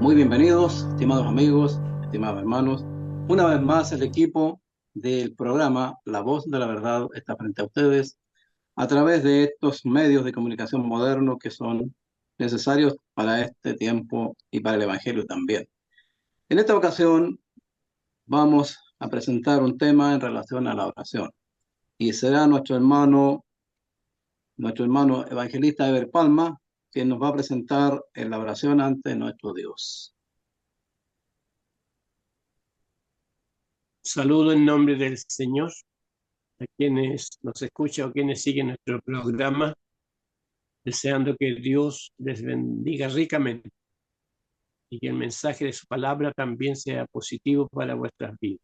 Muy bienvenidos, estimados amigos, estimados hermanos. Una vez más, el equipo del programa La Voz de la Verdad está frente a ustedes a través de estos medios de comunicación modernos que son necesarios para este tiempo y para el Evangelio también. En esta ocasión vamos a presentar un tema en relación a la oración y será nuestro hermano evangelista Ever Palma quien nos va a presentar en la oración ante nuestro Dios. Saludo en nombre del Señor a quienes nos escuchan o quienes siguen nuestro programa, deseando que Dios les bendiga ricamente y que el mensaje de su palabra también sea positivo para vuestras vidas.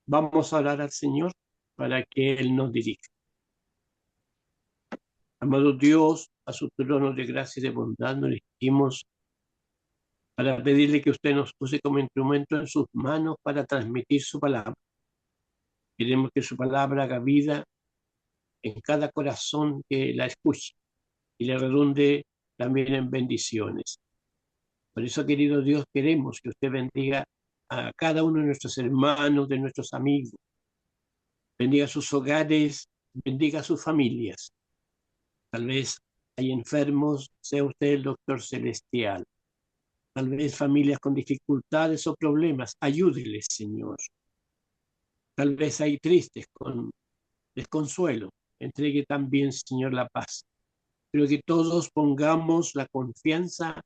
Vamos a orar al Señor para que Él nos dirija. Amado Dios, a su trono de gracia y de bondad nos dirigimos para pedirle que usted nos puse como instrumento en sus manos para transmitir su palabra. Queremos que su palabra haga vida en cada corazón que la escuche y le redunde también en bendiciones. Por eso, querido Dios, queremos que usted bendiga a cada uno de nuestros hermanos, de nuestros amigos, bendiga sus hogares, bendiga sus familias. Tal vez hay enfermos, sea usted el doctor celestial. Tal vez familias con dificultades o problemas, ayúdeles, Señor. Tal vez hay tristes con desconsuelo, entregue también, Señor, la paz. Pero que todos pongamos la confianza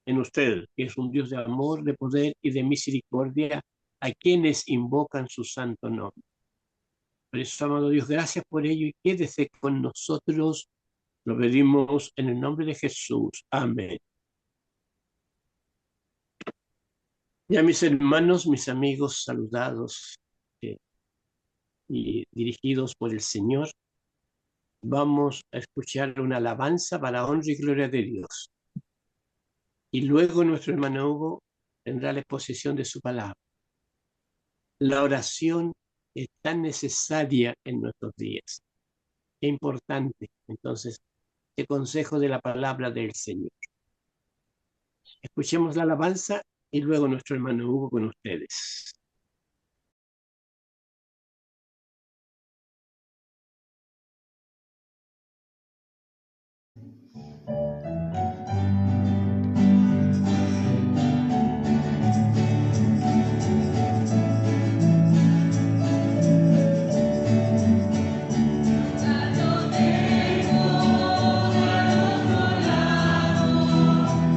en usted, que es un Dios de amor, de poder y de misericordia, a quienes invocan su santo nombre. Por eso, amado Dios, gracias por ello y quédese con nosotros. Lo pedimos en el nombre de Jesús. Amén. Ya mis hermanos, mis amigos, saludados y dirigidos por el Señor, vamos a escuchar una alabanza para honra y gloria de Dios. Y luego nuestro hermano Hugo tendrá la exposición de su palabra. La oración es tan necesaria en nuestros días. Qué importante, entonces, el consejo de la palabra del Señor. Escuchemos la alabanza y luego nuestro hermano Hugo con ustedes.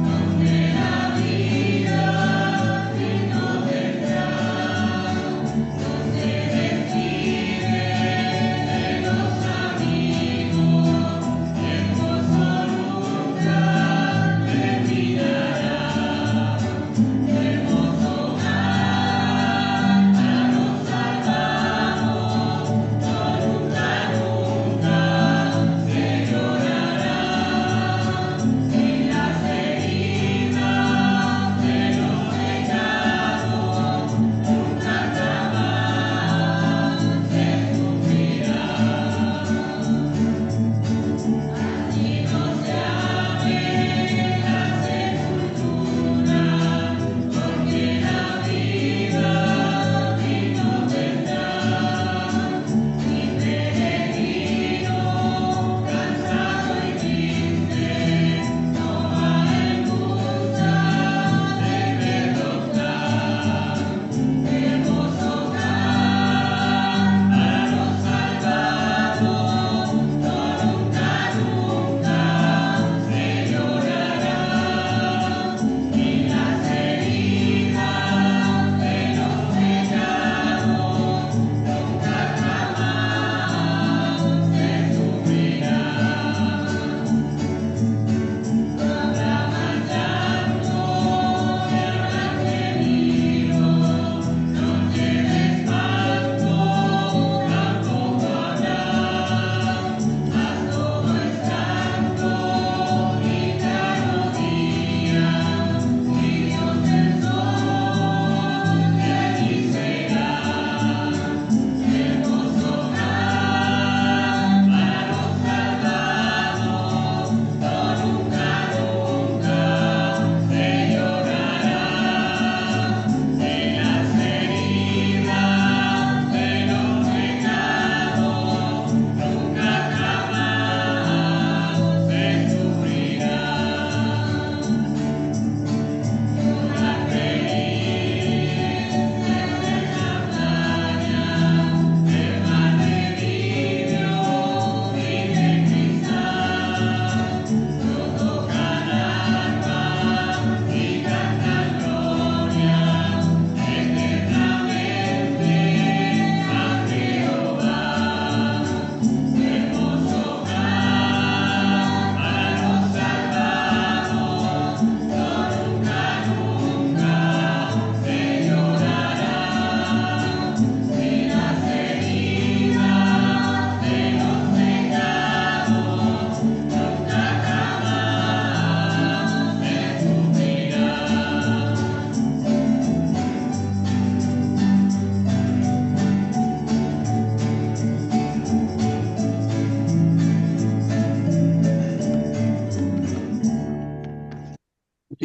Donde la vida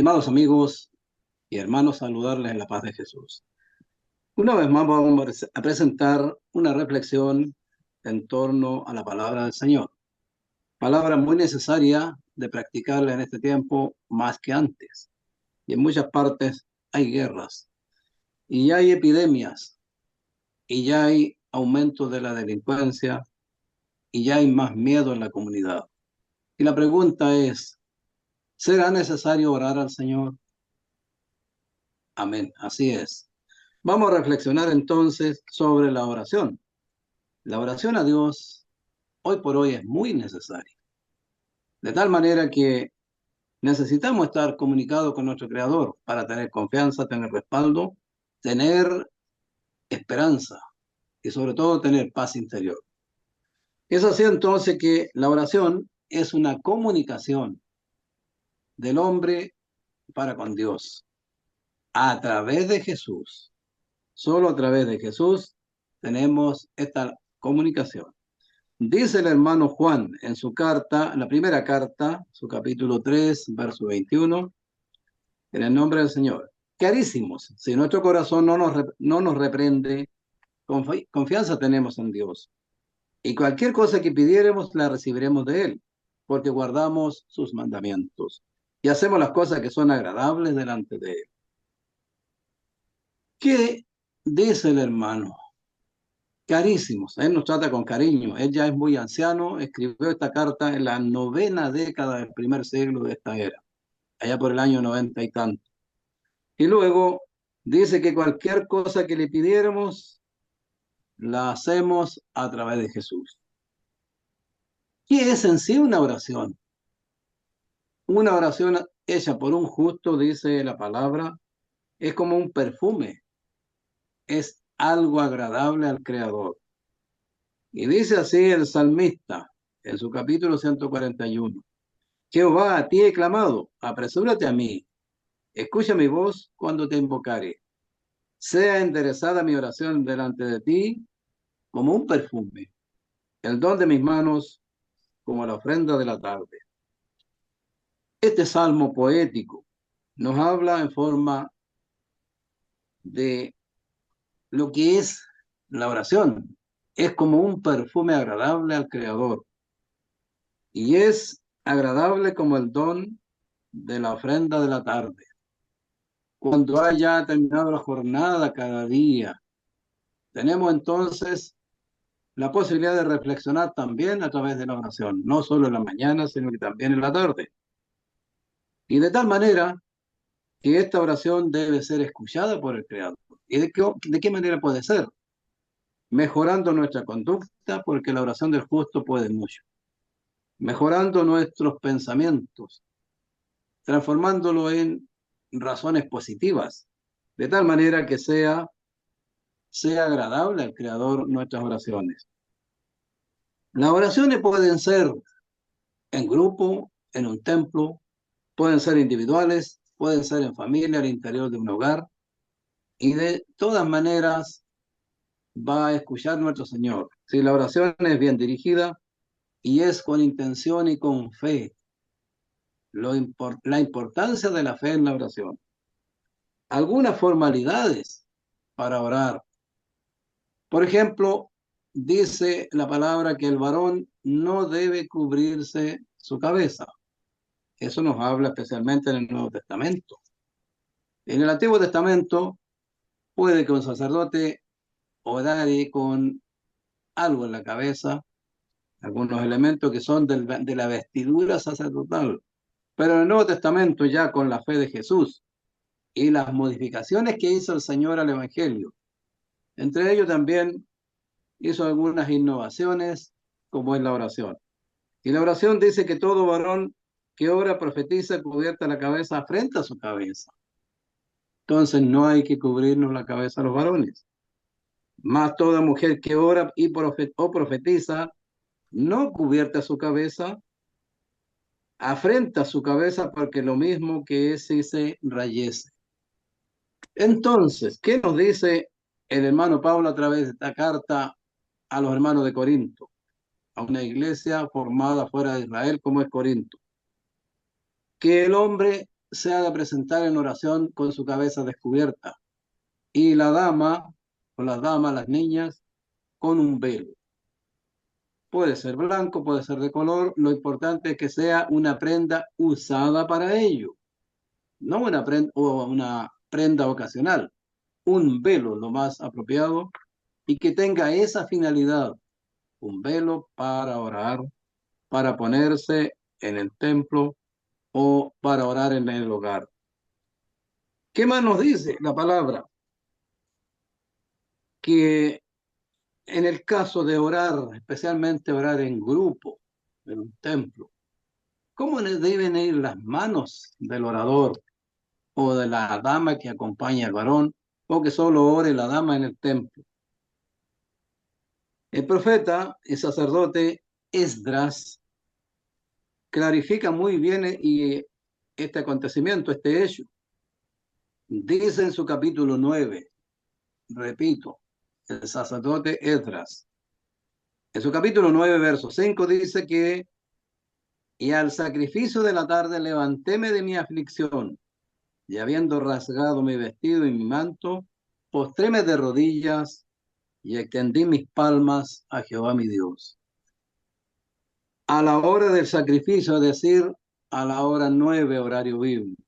Estimados amigos y hermanos, saludarles en la paz de Jesús. Una vez más vamos a presentar una reflexión en torno a la palabra del Señor. Palabra muy necesaria de practicarla en este tiempo más que antes. Y en muchas partes hay guerras, y ya hay epidemias, y ya hay aumento de la delincuencia, y ya hay más miedo en la comunidad. Y la pregunta es, ¿será necesario orar al Señor? Amén, así es. Vamos a reflexionar entonces sobre la oración. La oración a Dios hoy por hoy es muy necesaria. De tal manera que necesitamos estar comunicados con nuestro Creador para tener confianza, tener respaldo, tener esperanza y sobre todo tener paz interior. Es así entonces que la oración es una comunicación del hombre para con Dios a través de Jesús. Solo a través de Jesús tenemos esta comunicación. Dice el hermano Juan en su carta, en la primera carta, su capítulo 3, verso 21, en el nombre del Señor. Carísimos, si nuestro corazón no nos reprende, confianza tenemos en Dios. Y cualquier cosa que pidiéremos la recibiremos de Él, porque guardamos sus mandamientos y hacemos las cosas que son agradables delante de Él. ¿Qué dice el hermano? Carísimos, él nos trata con cariño, él ya es muy anciano, escribió esta carta en la 9ª década del primer siglo de esta era, allá por el año 90 y tanto. Y luego dice que cualquier cosa que le pidiéramos, la hacemos a través de Jesús. ¿Qué es en sí una oración? Una oración hecha por un justo, dice la palabra, es como un perfume, es algo agradable al Creador. Y dice así el salmista en su capítulo 141. Jehová, a ti he clamado, apresúrate a mí, escucha mi voz cuando te invocare. Sea enderezada mi oración delante de ti como un perfume, el don de mis manos como la ofrenda de la tarde. Este salmo poético nos habla en forma de lo que es la oración. Es como un perfume agradable al Creador y es agradable como el don de la ofrenda de la tarde. Cuando haya terminado la jornada cada día, tenemos entonces la posibilidad de reflexionar también a través de la oración, no solo en la mañana, sino que también en la tarde. Y de tal manera que esta oración debe ser escuchada por el Creador. ¿Y de qué manera puede ser? Mejorando nuestra conducta, porque la oración del justo puede mucho. Mejorando nuestros pensamientos, transformándolo en razones positivas, de tal manera que sea agradable al Creador nuestras oraciones. Las oraciones pueden ser en grupo, en un templo, pueden ser individuales, pueden ser en familia, al interior de un hogar, y de todas maneras va a escuchar nuestro Señor. Si la oración es bien dirigida y es con intención y con fe, la importancia de la fe en la oración. Algunas formalidades para orar. Por ejemplo, dice la palabra que el varón no debe cubrirse su cabeza. Eso nos habla especialmente en el Nuevo Testamento. En el Antiguo Testamento puede que un sacerdote orare con algo en la cabeza, algunos elementos que son de la vestidura sacerdotal. Pero en el Nuevo Testamento, ya con la fe de Jesús y las modificaciones que hizo el Señor al Evangelio, entre ellos también hizo algunas innovaciones, como es la oración. Y la oración dice que todo varón que ora profetiza cubierta la cabeza frente a su cabeza. Entonces no hay que cubrirnos la cabeza a los varones. Más toda mujer que ora o profetiza, no cubierta su cabeza, afrenta su cabeza porque lo mismo que es si se rayese. Entonces, ¿qué nos dice el hermano Pablo a través de esta carta a los hermanos de Corinto? A una iglesia formada fuera de Israel como es Corinto. Que el hombre se ha de presentar en oración con su cabeza descubierta, y la dama, o las damas, las niñas, con un velo. Puede ser blanco, puede ser de color, lo importante es que sea una prenda usada para ello, no una prenda ocasional, un velo lo más apropiado y que tenga esa finalidad, un velo para orar, para ponerse en el templo o para orar en el hogar. ¿Qué más nos dice la palabra? Que en el caso de orar, especialmente orar en grupo, en un templo, ¿cómo deben ir las manos del orador o de la dama que acompaña al varón o que solo ore la dama en el templo? El profeta y sacerdote Esdras clarifica muy bien este acontecimiento, este hecho. Dice en su capítulo 9, repito, el sacerdote Esdras, en su capítulo 9, verso 5, dice que y al sacrificio de la tarde levantéme de mi aflicción, y habiendo rasgado mi vestido y mi manto, postréme de rodillas y extendí mis palmas a Jehová mi Dios. A la hora del sacrificio, es decir, a la hora 9, horario bíblico,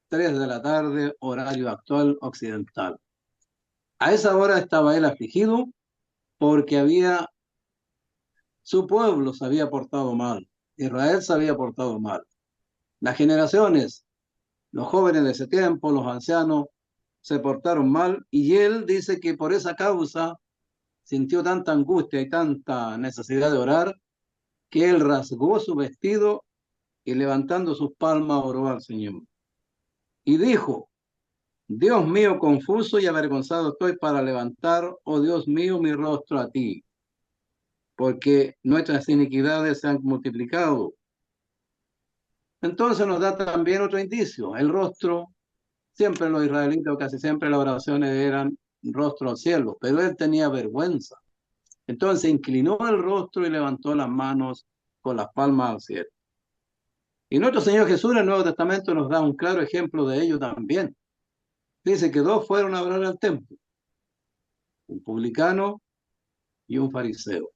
3 de la tarde, horario actual occidental. A esa hora estaba él afligido porque su pueblo se había portado mal, Israel se había portado mal. Las generaciones, los jóvenes de ese tiempo, los ancianos, se portaron mal y él dice que por esa causa sintió tanta angustia y tanta necesidad de orar que él rasgó su vestido y levantando sus palmas oró al Señor. Y dijo, Dios mío, confuso y avergonzado estoy para levantar, oh Dios mío, mi rostro a ti, porque nuestras iniquidades se han multiplicado. Entonces nos da también otro indicio, el rostro. Siempre los israelitas, casi siempre las oraciones eran rostro al cielo, pero él tenía vergüenza. Entonces inclinó el rostro y levantó las manos con las palmas al cielo. Y nuestro Señor Jesús en el Nuevo Testamento nos da un claro ejemplo de ello también. Dice que dos fueron a orar al templo, un publicano y un fariseo.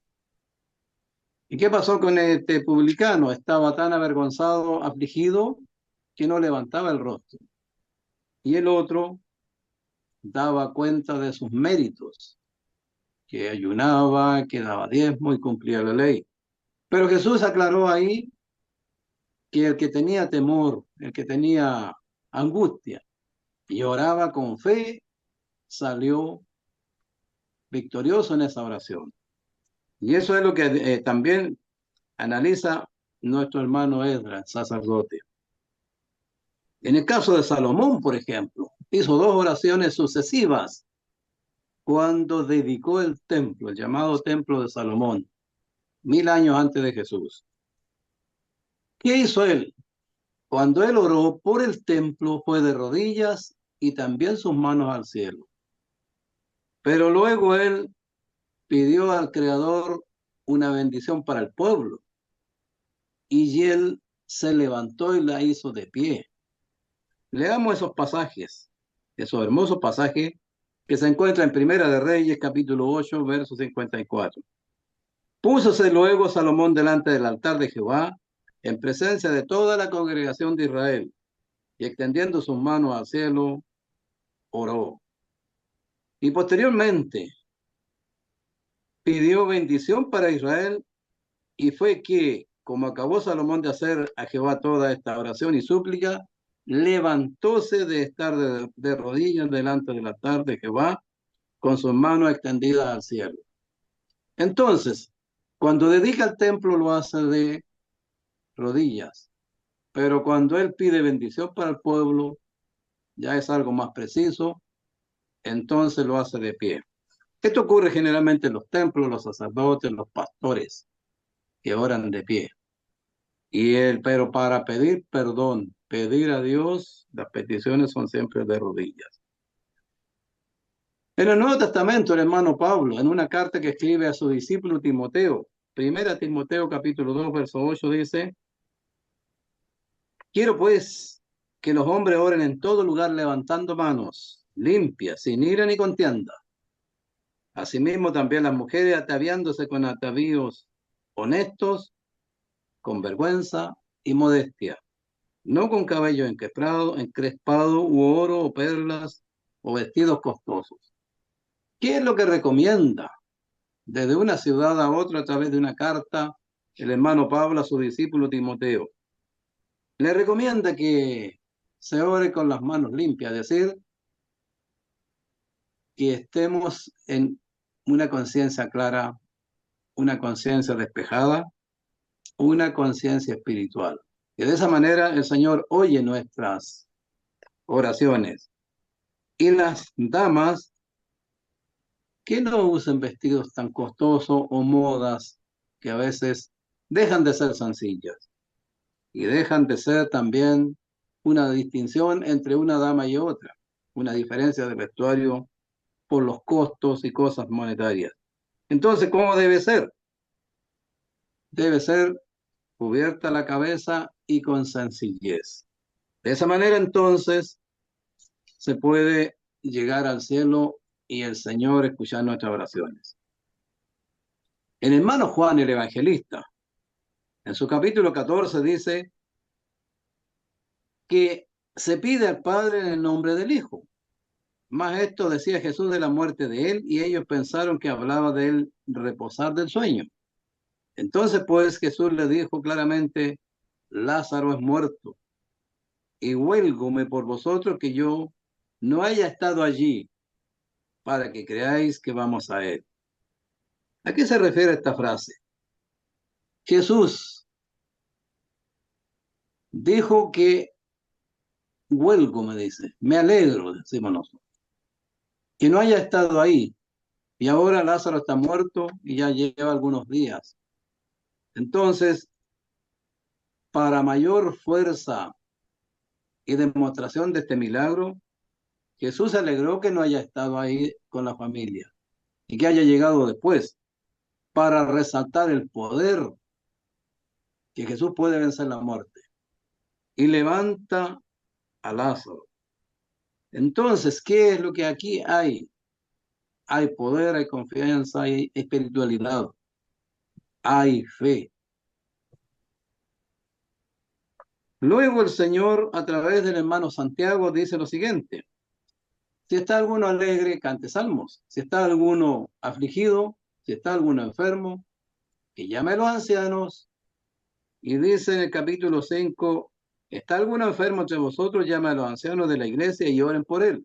¿Y qué pasó con este publicano? Estaba tan avergonzado, afligido, que no levantaba el rostro. Y el otro daba cuenta de sus méritos, que ayunaba, que daba diezmo y cumplía la ley. Pero Jesús aclaró ahí que el que tenía temor, el que tenía angustia y oraba con fe, salió victorioso en esa oración. Y eso es lo que también analiza nuestro hermano Esdras, sacerdote. En el caso de Salomón, por ejemplo, hizo dos oraciones sucesivas cuando dedicó el templo, el llamado templo de Salomón, 1000 años antes de Jesús. ¿Qué hizo él? Cuando él oró por el templo fue de rodillas y también sus manos al cielo. Pero luego él pidió al Creador una bendición para el pueblo y él se levantó y la hizo de pie. Leamos esos pasajes, esos hermosos pasajes que se encuentran en Primera de Reyes, capítulo 8, verso 54. Púsose luego Salomón delante del altar de Jehová, en presencia de toda la congregación de Israel, y extendiendo sus manos al cielo, oró. Y posteriormente pidió bendición para Israel, y fue que, como acabó Salomón de hacer a Jehová toda esta oración y súplica, levantóse de estar de rodillas delante del altar de Jehová, con sus manos extendidas al cielo. Entonces, cuando dedica el templo lo hace de rodillas, pero cuando él pide bendición para el pueblo, ya es algo más preciso, entonces lo hace de pie. Esto ocurre generalmente en los templos, los sacerdotes, los pastores, que oran de pie. Pero para pedir perdón, pedir a Dios, las peticiones son siempre de rodillas. En el Nuevo Testamento, el hermano Pablo, en una carta que escribe a su discípulo Timoteo, 1 Timoteo capítulo 2, verso 8, dice, quiero pues que los hombres oren en todo lugar levantando manos limpias, sin ira ni contienda. Asimismo también las mujeres ataviándose con atavíos honestos, con vergüenza y modestia, no con cabello encrespado u oro o perlas o vestidos costosos. ¿Qué es lo que recomienda desde una ciudad a otra a través de una carta el hermano Pablo a su discípulo Timoteo? Le recomienda que se ore con las manos limpias, es decir, que estemos en una conciencia clara, una conciencia despejada, una conciencia espiritual. Y de esa manera el Señor oye nuestras oraciones. Y las damas que no usen vestidos tan costosos o modas que a veces dejan de ser sencillas y dejan de ser también una distinción entre una dama y otra, una diferencia de vestuario por los costos y cosas monetarias. Entonces, ¿cómo debe ser? Debe ser cubierta la cabeza y con sencillez. De esa manera, entonces, se puede llegar al cielo y el Señor escuchar nuestras oraciones. El hermano Juan el Evangelista, en su capítulo 14, dice que se pide al Padre en el nombre del Hijo. Más esto decía Jesús de la muerte de él, y ellos pensaron que hablaba de él reposar del sueño. Entonces, pues, Jesús le dijo claramente: Lázaro es muerto, y huélgome por vosotros que yo no haya estado allí, para que creáis que vamos a él. ¿A qué se refiere esta frase? Jesús dijo que huelgo, me dice, me alegro, decimos nosotros, que no haya estado ahí. Y ahora Lázaro está muerto y ya lleva algunos días. Entonces, para mayor fuerza y demostración de este milagro, Jesús se alegró que no haya estado ahí con la familia y que haya llegado después, para resaltar el poder que Jesús puede vencer la muerte. Y levanta a Lázaro. Entonces, ¿qué es lo que aquí hay? Hay poder, hay confianza, hay espiritualidad, hay fe. Luego el Señor, a través del hermano Santiago, dice lo siguiente: si está alguno alegre, cante salmos. Si está alguno afligido, si está alguno enfermo, que llame a los ancianos. Y dice en el capítulo 5, está alguno enfermo entre vosotros, llame a los ancianos de la iglesia y oren por él,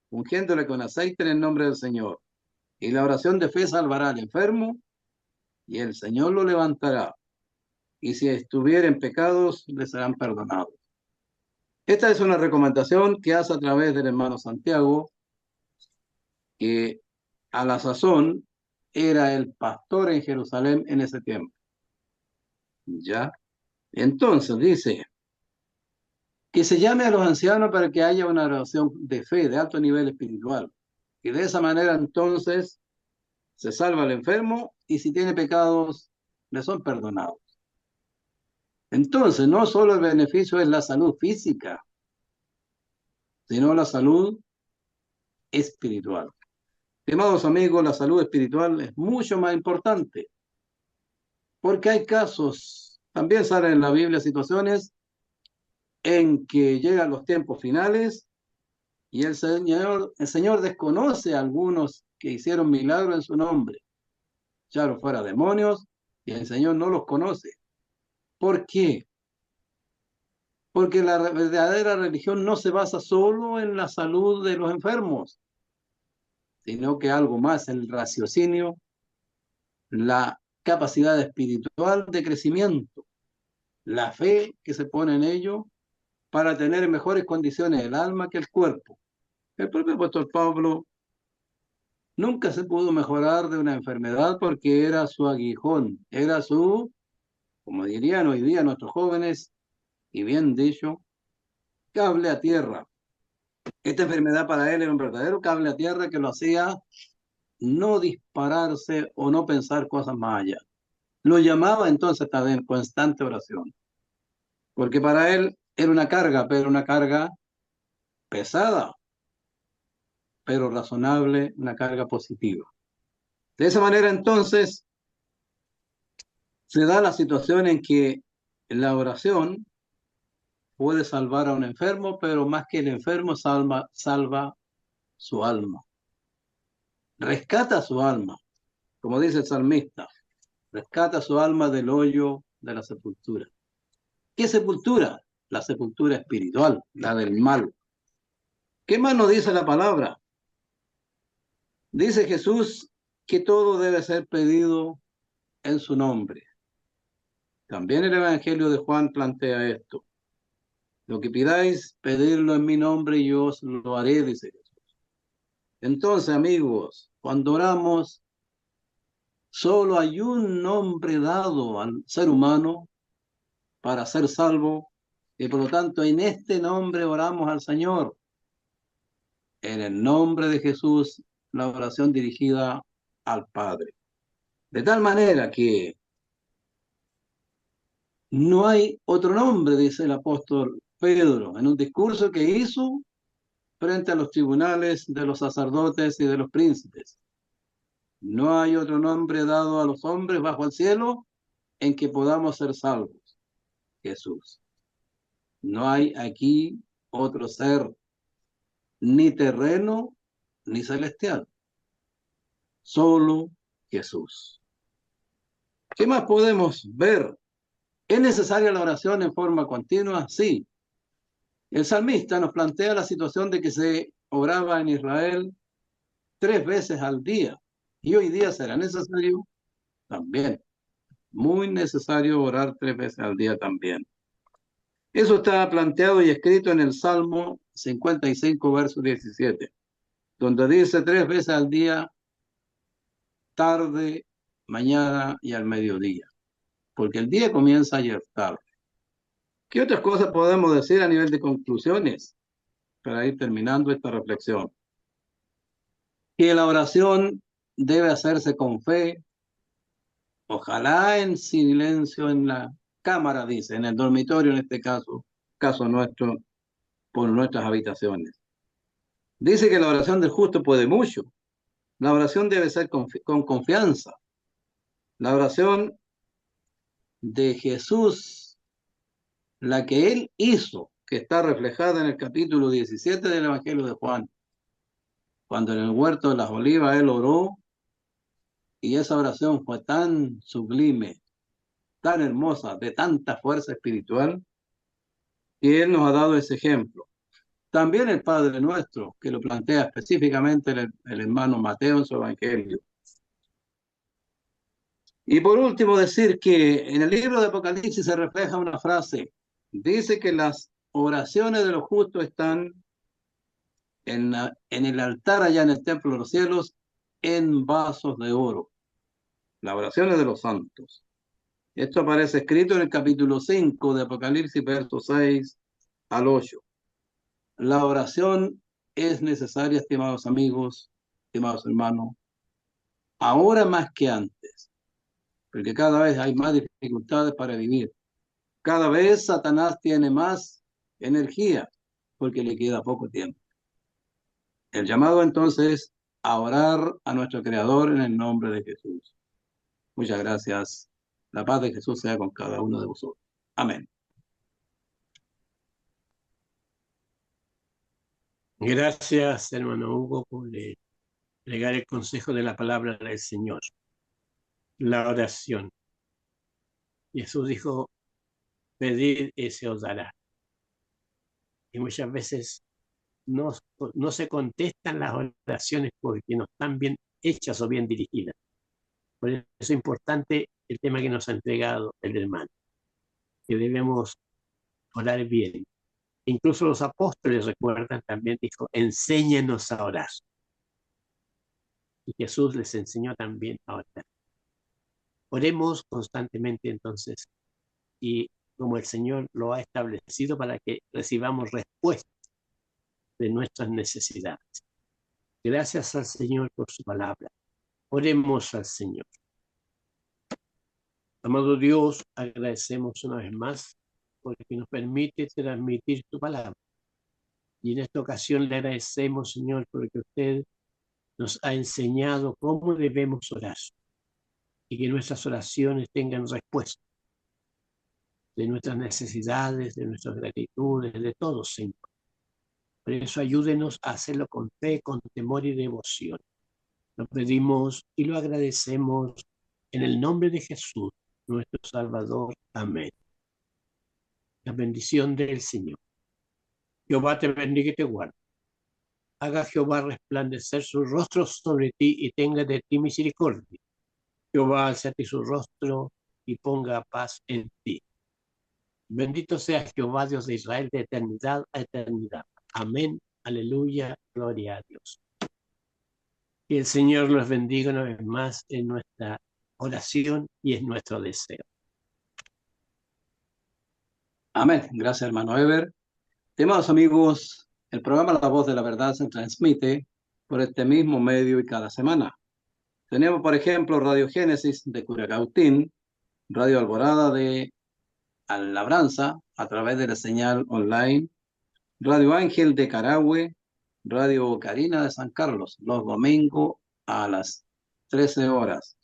ungiéndole con aceite en el nombre del Señor. Y la oración de fe salvará al enfermo, y el Señor lo levantará. Y si estuviera en pecados, le serán perdonados. Esta es una recomendación que hace a través del hermano Santiago, que a la sazón era el pastor en Jerusalén en ese tiempo. ¿Ya? Entonces dice que se llame a los ancianos para que haya una oración de fe, de alto nivel espiritual. Y de esa manera entonces se salva al enfermo, y si tiene pecados, le son perdonados. Entonces, no solo el beneficio es la salud física, sino la salud espiritual. Estimados amigos, la salud espiritual es mucho más importante, porque hay casos, también salen en la Biblia situaciones en que llegan los tiempos finales y el Señor desconoce a algunos que hicieron milagros en su nombre, echaron fuera demonios, y el Señor no los conoce. ¿Por qué? Porque la verdadera religión no se basa solo en la salud de los enfermos, sino que algo más, el raciocinio, la capacidad espiritual de crecimiento, la fe que se pone en ello para tener mejores condiciones el alma que el cuerpo. El propio apóstol Pablo nunca se pudo mejorar de una enfermedad porque era su aguijón, era su, como dirían hoy día nuestros jóvenes, y bien dicho, cable a tierra. Esta enfermedad para él era un verdadero cable a tierra que lo hacía no dispararse o no pensar cosas más allá. Lo llamaba entonces a estar en constante oración, porque para él Era una carga, pero una carga pesada, pero razonable, una carga positiva. De esa manera, entonces, se da la situación en que la oración puede salvar a un enfermo, pero más que el enfermo, salva su alma, rescata su alma, como dice el salmista, rescata su alma del hoyo de la sepultura. ¿Qué sepultura? La sepultura espiritual, la del mal. ¿Qué más nos dice la palabra? Dice Jesús que todo debe ser pedido en su nombre. También el Evangelio de Juan plantea esto. Lo que pidáis, pedirlo en mi nombre y yo os lo haré, dice Jesús. Entonces, amigos, cuando oramos, solo hay un nombre dado al ser humano para ser salvo, y por lo tanto en este nombre oramos al Señor. En el nombre de Jesús, la oración dirigida al Padre. De tal manera que no hay otro nombre, dice el apóstol Pedro, en un discurso que hizo frente a los tribunales de los sacerdotes y de los príncipes. No hay otro nombre dado a los hombres bajo el cielo en que podamos ser salvos. Jesús. No hay aquí otro ser, ni terreno, ni celestial. Solo Jesús. ¿Qué más podemos ver? ¿Es necesaria la oración en forma continua? Sí. El salmista nos plantea la situación de que se oraba en Israel 3 veces al día. Y hoy día será necesario también. Muy necesario orar 3 veces al día también. Eso está planteado y escrito en el Salmo 55, verso 17, donde dice 3 veces al día, tarde, mañana y al mediodía, porque el día comienza ayer tarde. ¿Qué otras cosas podemos decir a nivel de conclusiones para ir terminando esta reflexión? Que la oración debe hacerse con fe, ojalá en silencio en la cámara, dice, en el dormitorio en este caso nuestro, por nuestras habitaciones. Dice que la oración del justo puede mucho. La oración debe ser con confianza. La oración de Jesús, la que él hizo, que está reflejada en el capítulo 17 del Evangelio de Juan, cuando en el huerto de las olivas él oró, y esa oración fue tan sublime, tan hermosa, de tanta fuerza espiritual, que él nos ha dado ese ejemplo. También el Padre Nuestro, que lo plantea específicamente el hermano Mateo en su Evangelio. Y por último, decir que en el libro de Apocalipsis se refleja una frase. Dice que las oraciones de los justos están en el altar allá en el templo de los cielos en vasos de oro. Las oraciones de los santos. Esto aparece escrito en el capítulo 5 de Apocalipsis, versos 6 al 8. La oración es necesaria, estimados amigos, estimados hermanos, ahora más que antes, porque cada vez hay más dificultades para vivir. Cada vez Satanás tiene más energía porque le queda poco tiempo. El llamado entonces es a orar a nuestro Creador en el nombre de Jesús. Muchas gracias. La paz de Jesús sea con cada uno de vosotros. Amén. Gracias, hermano Hugo, por legar el consejo de la palabra del Señor. La oración. Jesús dijo, pedid y se os dará. Y muchas veces no se contestan las oraciones porque no están bien hechas o bien dirigidas. Por eso es importante el tema que nos ha entregado el hermano, que debemos orar bien. Incluso los apóstoles, recuerdan, también dijo, enséñanos a orar. Y Jesús les enseñó también a orar. Oremos constantemente entonces, y como el Señor lo ha establecido para que recibamos respuesta de nuestras necesidades. Gracias al Señor por su palabra. Oremos al Señor. Amado Dios, agradecemos una vez más porque nos permite transmitir tu palabra. Y en esta ocasión le agradecemos, Señor, porque usted nos ha enseñado cómo debemos orar y que nuestras oraciones tengan respuesta de nuestras necesidades, de nuestras gratitudes, de todo, Señor. Por eso ayúdenos a hacerlo con fe, con temor y devoción. Lo pedimos y lo agradecemos en el nombre de Jesús, nuestro Salvador. Amén. La bendición del Señor. Jehová te bendiga y te guarde. Haga Jehová resplandecer su rostro sobre ti y tenga de ti misericordia. Jehová alce a ti su rostro y ponga paz en ti. Bendito sea Jehová, Dios de Israel, de eternidad a eternidad. Amén. Aleluya. Gloria a Dios. Y el Señor los bendiga una vez más en nuestra oración y en nuestro deseo. Amén. Gracias, hermano Ever. Estimados amigos, el programa La Voz de la Verdad se transmite por este mismo medio y cada semana. Tenemos, por ejemplo, Radio Génesis de Curacautín, Radio Alborada de Labranza a través de la señal online, Radio Ángel de Carahue, Radio Carina de San Carlos, los domingos a las 13 horas.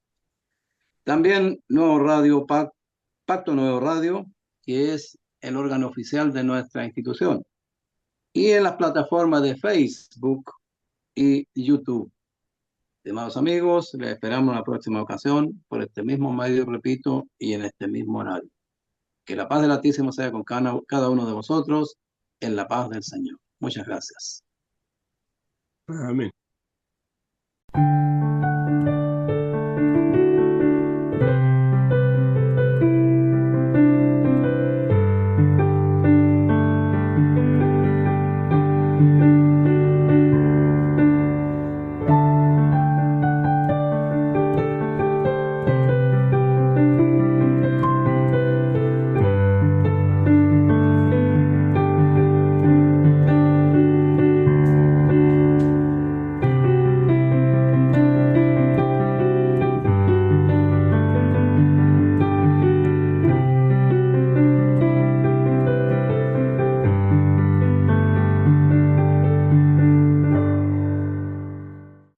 También Nuevo Radio, Pacto Nuevo Radio, que es el órgano oficial de nuestra institución. Y en las plataformas de Facebook y YouTube. Estimados amigos, les esperamos en la próxima ocasión por este mismo medio, repito, y en este mismo horario. Que la paz del Altísimo sea con cada uno de vosotros, en la paz del Señor. Muchas gracias. Amén.